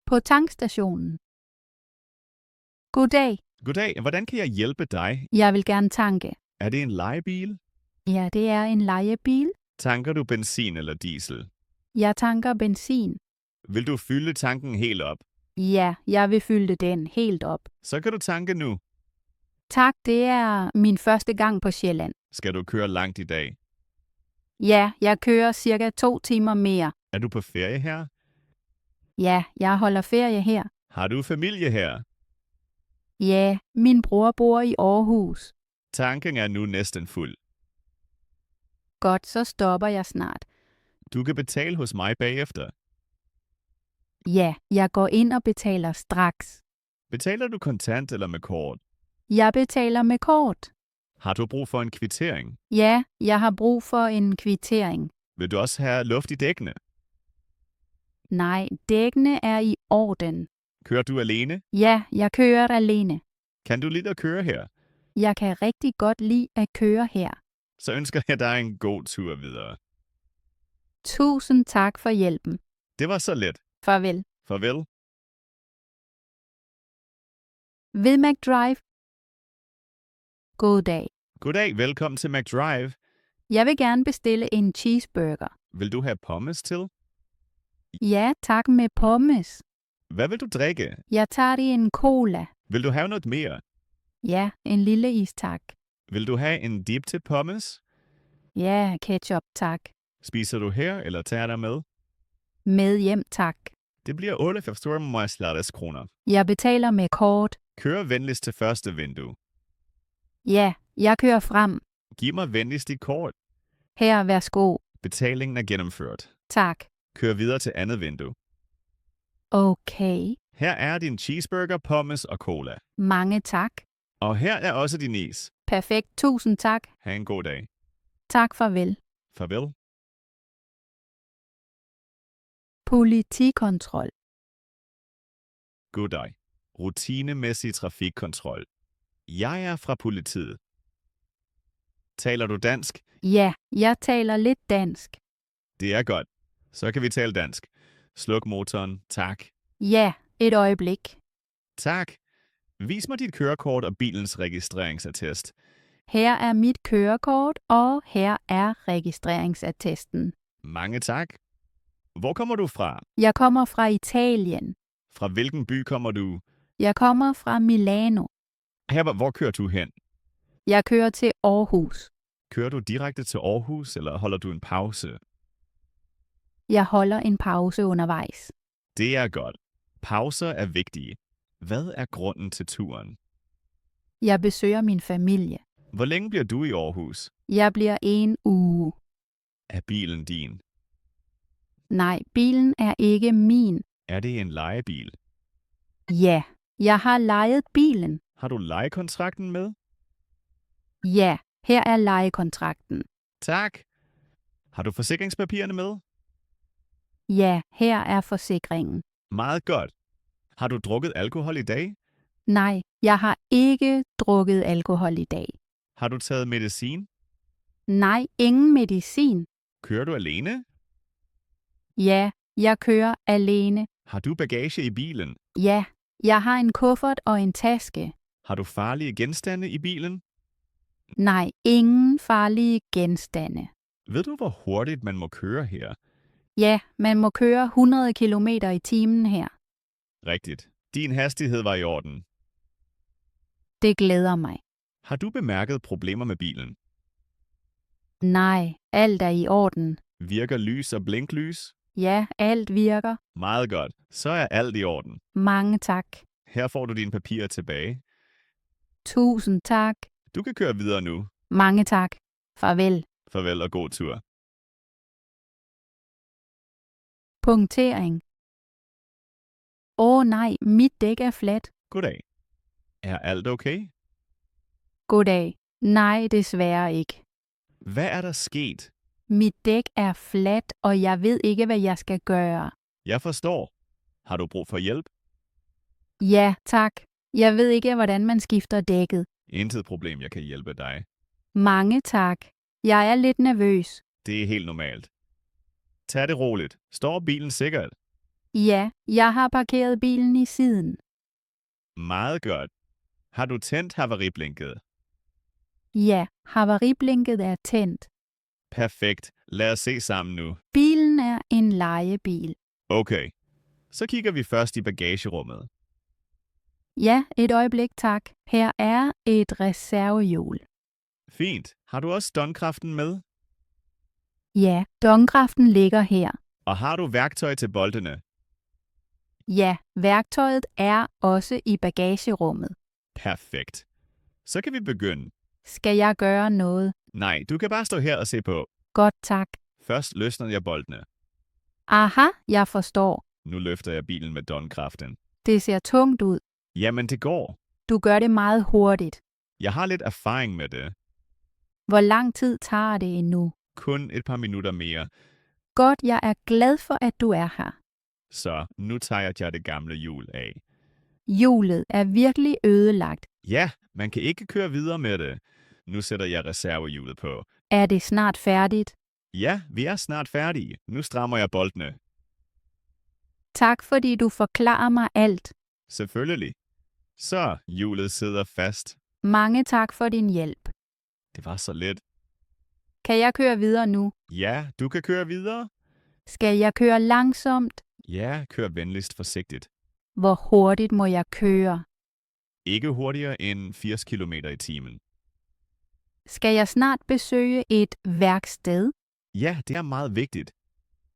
På tankstationen. Goddag. Goddag, hvordan kan jeg hjælpe dig? Jeg vil gerne tanke. Er det en lejebil? Ja, det er en lejebil. Tanker du benzin eller diesel? Jeg tanker benzin. Vil du fylde tanken helt op? Ja, jeg vil fylde den helt op. Så kan du tanke nu. Tak, det er min første gang på Sjælland. Skal du køre langt i dag? Ja, jeg kører cirka 2 timer mere. Er du på ferie her? Ja, jeg holder ferie her. Har du familie her? Ja, min bror bor i Aarhus. Tanken er nu næsten fuld. Godt, så stopper jeg snart. Du kan betale hos mig bagefter. Ja, jeg går ind og betaler straks. Betaler du kontant eller med kort? Jeg betaler med kort. Har du brug for en kvittering? Ja, jeg har brug for en kvittering. Vil du også have luft i dækkene? Nej, dækkene er i orden. Kører du alene? Ja, jeg kører alene. Kan du lide at køre her? Jeg kan rigtig godt lide at køre her. Så ønsker jeg dig en god tur videre. Tusind tak for hjælpen. Det var så let. Farvel. Farvel. Ved McDrive. Goddag. Goddag, velkommen til McDrive. Jeg vil gerne bestille en cheeseburger. Vil du have pommes til? Ja, tak med pommes. Hvad vil du drikke? Jeg tager det i en cola. Vil du have noget mere? Ja, en lille is tak. Vil du have en dip til pommes? Ja, ketchup tak. Spiser du her, eller tager dig med? Med hjem tak. Det bliver 48 kroner. Jeg betaler med kort. Kør venligst til første vindue. Ja, jeg kører frem. Giv mig venligst dit kort. Her, værsgo. Betalingen er gennemført. Tak. Kør videre til andet vindue. Okay. Her er din cheeseburger, pommes og cola. Mange tak. Og her er også din is. Perfekt. Tusind tak. Ha' en god dag. Tak, farvel. Farvel. Politikontrol. Goddag. Rutinemæssig trafikkontrol. Jeg er fra politiet. Taler du dansk? Ja, jeg taler lidt dansk. Det er godt. Så kan vi tale dansk. Sluk motoren. Tak. Ja, et øjeblik. Tak. Vis mig dit kørekort og bilens registreringsattest. Her er mit kørekort, og her er registreringsattesten. Mange tak. Hvor kommer du fra? Jeg kommer fra Italien. Fra hvilken by kommer du? Jeg kommer fra Milano. Hvor kører du hen? Jeg kører til Aarhus. Kører du direkte til Aarhus, eller holder du en pause? Jeg holder en pause undervejs. Det er godt. Pauser er vigtige. Hvad er grunden til turen? Jeg besøger min familie. Hvor længe bliver du i Aarhus? Jeg bliver 1 uge. Er bilen din? Nej, bilen er ikke min. Er det en lejebil? Ja, jeg har lejet bilen. Har du lejekontrakten med? Ja, her er lejekontrakten. Tak. Har du forsikringspapirerne med? Ja, her er forsikringen. Meget godt. Har du drukket alkohol i dag? Nej, jeg har ikke drukket alkohol i dag. Har du taget medicin? Nej, ingen medicin. Kører du alene? Ja, jeg kører alene. Har du bagage i bilen? Ja, jeg har en kuffert og en taske. Har du farlige genstande i bilen? Nej, ingen farlige genstande. Ved du, hvor hurtigt man må køre her? Ja, man må køre 100 km i timen her. Rigtigt. Din hastighed var i orden. Det glæder mig. Har du bemærket problemer med bilen? Nej, alt er i orden. Virker lys og blinklys? Ja, alt virker. Meget godt. Så er alt i orden. Mange tak. Her får du dine papirer tilbage. Tusind tak. Du kan køre videre nu. Mange tak. Farvel. Farvel og god tur. Punktering. Nej, mit dæk er fladt. Goddag. Er alt okay? Goddag. Nej, desværre ikke. Hvad er der sket? Mit dæk er fladt, og jeg ved ikke, hvad jeg skal gøre. Jeg forstår. Har du brug for hjælp? Ja, tak. Jeg ved ikke, hvordan man skifter dækket. Intet problem, jeg kan hjælpe dig. Mange tak. Jeg er lidt nervøs. Det er helt normalt. Tag det roligt. Står bilen sikkert? Ja, jeg har parkeret bilen i siden. Meget godt. Har du tændt havariblinket? Ja, havariblinket er tændt. Perfekt. Lad os se sammen nu. Bilen er en lejebil. Okay. Så kigger vi først i bagagerummet. Ja, et øjeblik tak. Her er et reservehjul. Fint. Har du også døgnkraften med? Ja, døgnkraften ligger her. Og har du værktøj til boltene? Ja, værktøjet er også i bagagerummet. Perfekt. Så kan vi begynde. Skal jeg gøre noget? Nej, du kan bare stå her og se på. Godt tak. Først løsner jeg boltene. Aha, jeg forstår. Nu løfter jeg bilen med døgnkraften. Det ser tungt ud. Jamen, det går. Du gør det meget hurtigt. Jeg har lidt erfaring med det. Hvor lang tid tager det endnu? Kun et par minutter mere. Godt, jeg er glad for, at du er her. Så nu tager jeg det gamle hjul af. Hjulet er virkelig ødelagt. Ja, man kan ikke køre videre med det. Nu sætter jeg reservehjulet på. Er det snart færdigt? Ja, vi er snart færdige. Nu strammer jeg boltene. Tak, fordi du forklarer mig alt. Selvfølgelig. Så, hjulet sidder fast. Mange tak for din hjælp. Det var så let. Kan jeg køre videre nu? Ja, du kan køre videre. Skal jeg køre langsomt? Ja, kør venligst forsigtigt. Hvor hurtigt må jeg køre? Ikke hurtigere end 80 km i timen. Skal jeg snart besøge et værksted? Ja, det er meget vigtigt.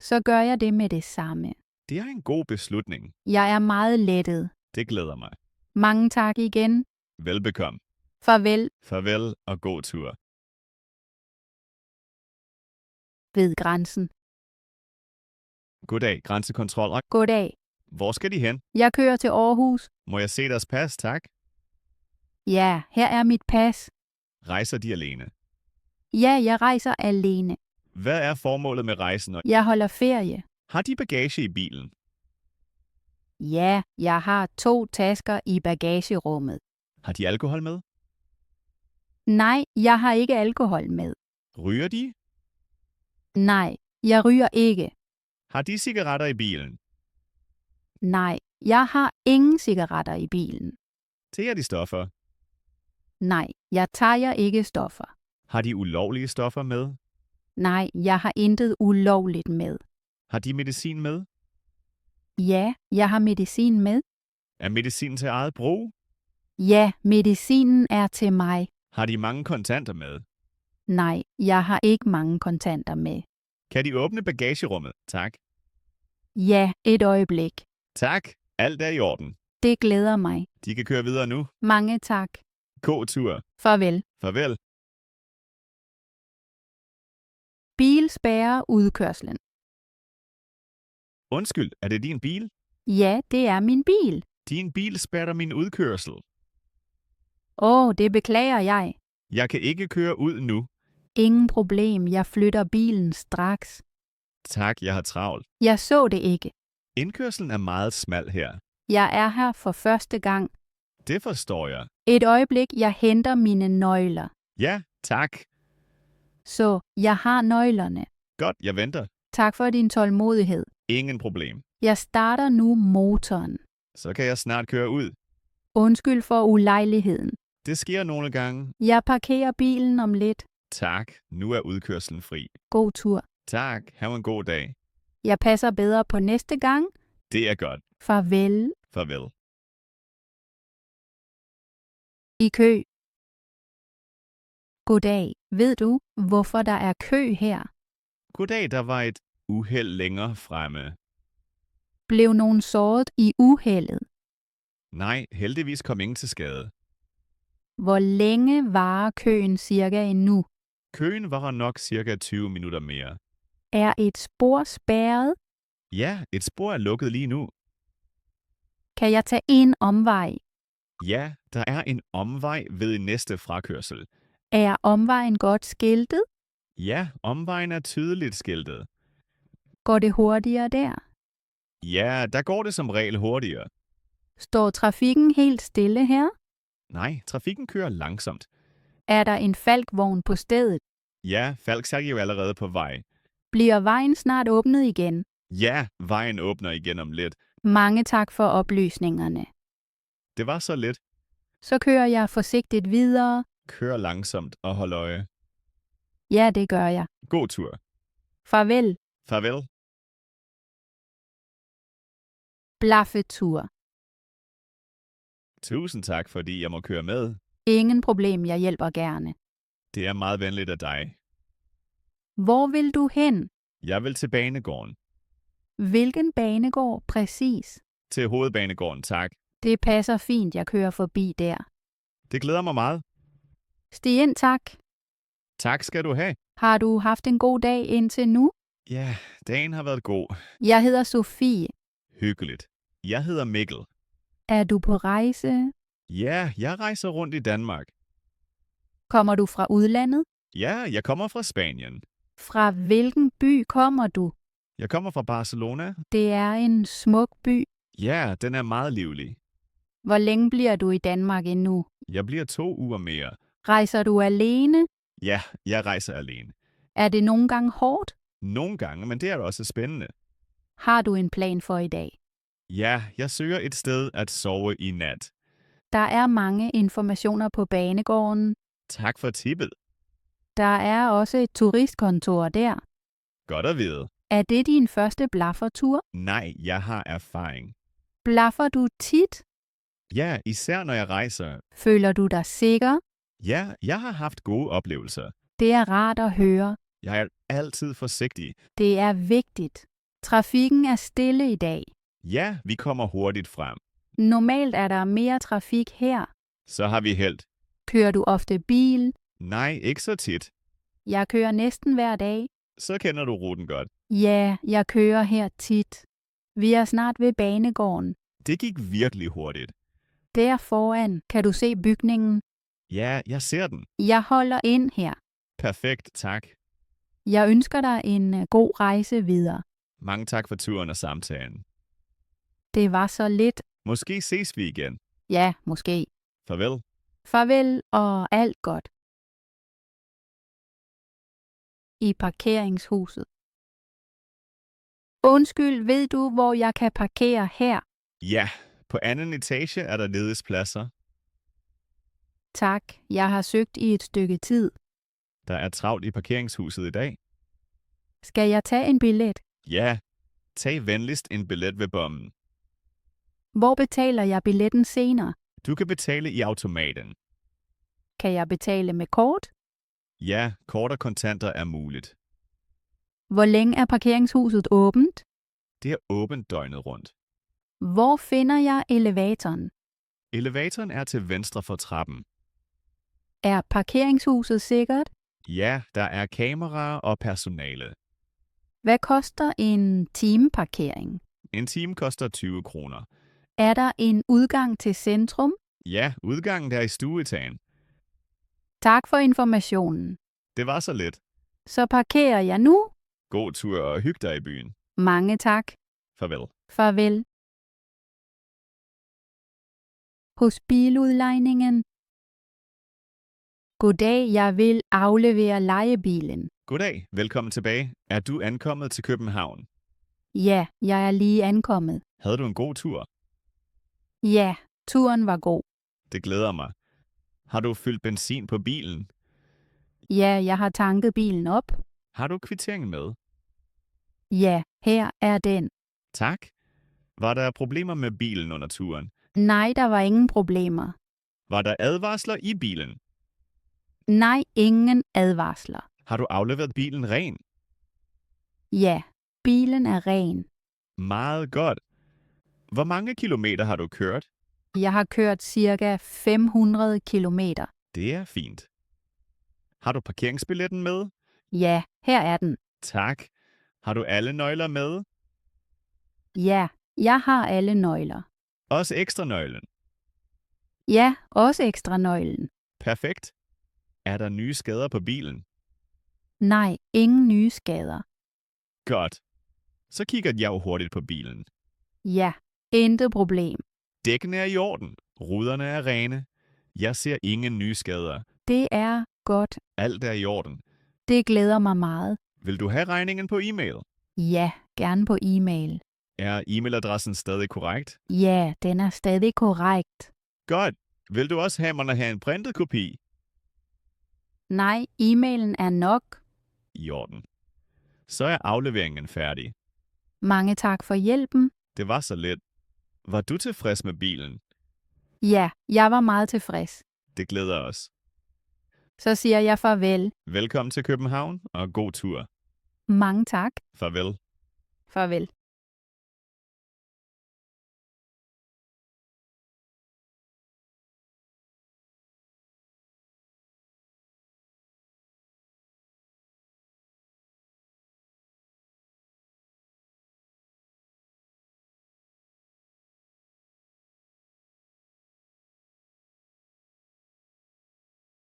Så gør jeg det med det samme. Det er en god beslutning. Jeg er meget lettet. Det glæder mig. Mange tak igen. Velbekomme. Farvel Farvel og god tur. ved grænsen. Goddag, grænsekontrol. Goddag. Hvor skal de hen? Jeg kører til Aarhus. Må jeg se deres pas, tak? Ja, her er mit pas. Rejser de alene? Ja, jeg rejser alene. Hvad er formålet med rejsen? Jeg holder ferie. Har de bagage i bilen? Ja, jeg har 2 tasker i bagagerummet. Har de alkohol med? Nej, jeg har ikke alkohol med. Ryger de? Nej, jeg ryger ikke. Har de cigaretter i bilen? Nej, jeg har ingen cigaretter i bilen. Tager de stoffer? Nej, jeg tager ikke stoffer. Har de ulovlige stoffer med? Nej, jeg har intet ulovligt med. Har de medicin med? Ja, jeg har medicin med. Er medicin til eget brug? Ja, medicinen er til mig. Har de mange kontanter med? Nej, jeg har ikke mange kontanter med. Kan de åbne bagagerummet? Tak. Ja, et øjeblik. Tak. Alt er i orden. Det glæder mig. De kan køre videre nu. Mange tak. God tur. Farvel. Farvel. Bil spærrer udkørslen. Undskyld, er det din bil? Ja, det er min bil. Din bil spærrer min udkørsel. Det beklager jeg. Jeg kan ikke køre ud nu. Ingen problem, jeg flytter bilen straks. Tak, jeg har travlt. Jeg så det ikke. Indkørslen er meget smal her. Jeg er her for første gang. Det forstår jeg. Et øjeblik, jeg henter mine nøgler. Ja, tak. Så, jeg har nøglerne. Godt, jeg venter. Tak for din tålmodighed. Ingen problem. Jeg starter nu motoren. Så kan jeg snart køre ud. Undskyld for ulejligheden. Det sker nogle gange. Jeg parkerer bilen om lidt. Tak, nu er udkørslen fri. God tur. Tak, have en god dag. Jeg passer bedre på næste gang. Det er godt. Farvel. Farvel. I kø. Goddag. Ved du, hvorfor der er kø her? Goddag, der var et uheld længere fremme. Blev nogen såret i uheldet? Nej, heldigvis kom ingen til skade. Hvor længe varer køen cirka endnu? Køen varer nok cirka 20 minutter mere. Er et spor spærret? Ja, et spor er lukket lige nu. Kan jeg tage en omvej? Ja, der er en omvej ved næste frakørsel. Er omvejen godt skiltet? Ja, omvejen er tydeligt skiltet. Går det hurtigere der? Ja, der går det som regel hurtigere. Står trafikken helt stille her? Nej, trafikken kører langsomt. Er der en falkvogn på stedet? Ja, Falks er jo allerede på vej. Bliver vejen snart åbnet igen? Ja, vejen åbner igen om lidt. Mange tak for oplysningerne. Det var så lidt. Så kører jeg forsigtigt videre. Kør langsomt og hold øje. Ja, det gør jeg. God tur. Farvel. Farvel. Blaffetur. Tusind tak, fordi jeg må køre med. Ingen problem, jeg hjælper gerne. Det er meget venligt af dig. Hvor vil du hen? Jeg vil til banegården. Hvilken banegård præcis? Til hovedbanegården, tak. Det passer fint, jeg kører forbi der. Det glæder mig meget. Stig ind, tak. Tak skal du have. Har du haft en god dag indtil nu? Ja, dagen har været god. Jeg hedder Sofie. Hyggeligt. Jeg hedder Mikkel. Er du på rejse? Ja, jeg rejser rundt i Danmark. Kommer du fra udlandet? Ja, jeg kommer fra Spanien. Fra hvilken by kommer du? Jeg kommer fra Barcelona. Det er en smuk by. Ja, den er meget livlig. Hvor længe bliver du i Danmark endnu? Jeg bliver 2 uger mere. Rejser du alene? Ja, jeg rejser alene. Er det nogle gange hårdt? Nogle gange, men det er også spændende. Har du en plan for i dag? Ja, jeg søger et sted at sove i nat. Der er mange informationer på banegården. Tak for tippet. Der er også et turistkontor der. Godt at vide. Er det din første blaffertur? Nej, jeg har erfaring. Blaffer du tit? Ja, især når jeg rejser. Føler du dig sikker? Ja, jeg har haft gode oplevelser. Det er rart at høre. Jeg er altid forsigtig. Det er vigtigt. Trafikken er stille i dag. Ja, vi kommer hurtigt frem. Normalt er der mere trafik her. Så har vi held. Kører du ofte bil? Nej, ikke så tit. Jeg kører næsten hver dag. Så kender du ruten godt. Ja, jeg kører her tit. Vi er snart ved banegården. Det gik virkelig hurtigt. Der foran kan du se bygningen. Ja, jeg ser den. Jeg holder ind her. Perfekt, tak. Jeg ønsker dig en god rejse videre. Mange tak for turen og samtalen. Det var så lidt. Måske ses vi igen. Ja, måske. Farvel. Farvel og alt godt. I parkeringshuset. Undskyld, ved du, hvor jeg kan parkere her? Ja, på anden etage er der ledighedspladser. Tak, jeg har søgt i et stykke tid. Der er travlt i parkeringshuset i dag. Skal jeg tage en billet? Ja, tag venligst en billet ved bommen. Hvor betaler jeg billetten senere? Du kan betale i automaten. Kan jeg betale med kort? Ja, kort og kontanter er muligt. Hvor længe er parkeringshuset åbent? Det er åbent døgnet rundt. Hvor finder jeg elevatoren? Elevatoren er til venstre for trappen. Er parkeringshuset sikkert? Ja, der er kameraer og personale. Hvad koster en timeparkering? En time koster 20 kroner. Er der en udgang til centrum? Ja, udgangen er i stueetagen. Tak for informationen. Det var så lidt. Så parkerer jeg nu. God tur og hyg dig i byen. Mange tak. Farvel. Farvel. Hos biludlejningen. Goddag, jeg vil aflevere lejebilen. Goddag, velkommen tilbage. Er du ankommet til København? Ja, jeg er lige ankommet. Havde du en god tur? Ja, turen var god. Det glæder mig. Har du fyldt benzin på bilen? Ja, jeg har tanket bilen op. Har du kvitteringen med? Ja, her er den. Tak. Var der problemer med bilen under turen? Nej, der var ingen problemer. Var der advarsler i bilen? Nej, ingen advarsler. Har du afleveret bilen ren? Ja, bilen er ren. Meget godt. Hvor mange kilometer har du kørt? Jeg har kørt cirka 500 kilometer. Det er fint. Har du parkeringsbilletten med? Ja, her er den. Tak. Har du alle nøgler med? Ja, jeg har alle nøgler. Også ekstra nøglen. Ja, også ekstra nøglen. Perfekt. Er der nye skader på bilen? Nej, ingen nye skader. Godt. Så kigger jeg jo hurtigt på bilen. Ja, intet problem. Dækkene er i orden. Ruderne er rene. Jeg ser ingen nye skader. Det er godt. Alt er i orden. Det glæder mig meget. Vil du have regningen på e-mail? Ja, gerne på e-mail. Er e-mailadressen stadig korrekt? Ja, den er stadig korrekt. Godt. Vil du også have mig at have en printet kopi? Nej, e-mailen er nok. I orden. Så er afleveringen færdig. Mange tak for hjælpen. Det var så let. Var du tilfreds med bilen? Ja, jeg var meget tilfreds. Det glæder os. Så siger jeg farvel. Velkommen til København og god tur. Mange tak. Farvel. Farvel.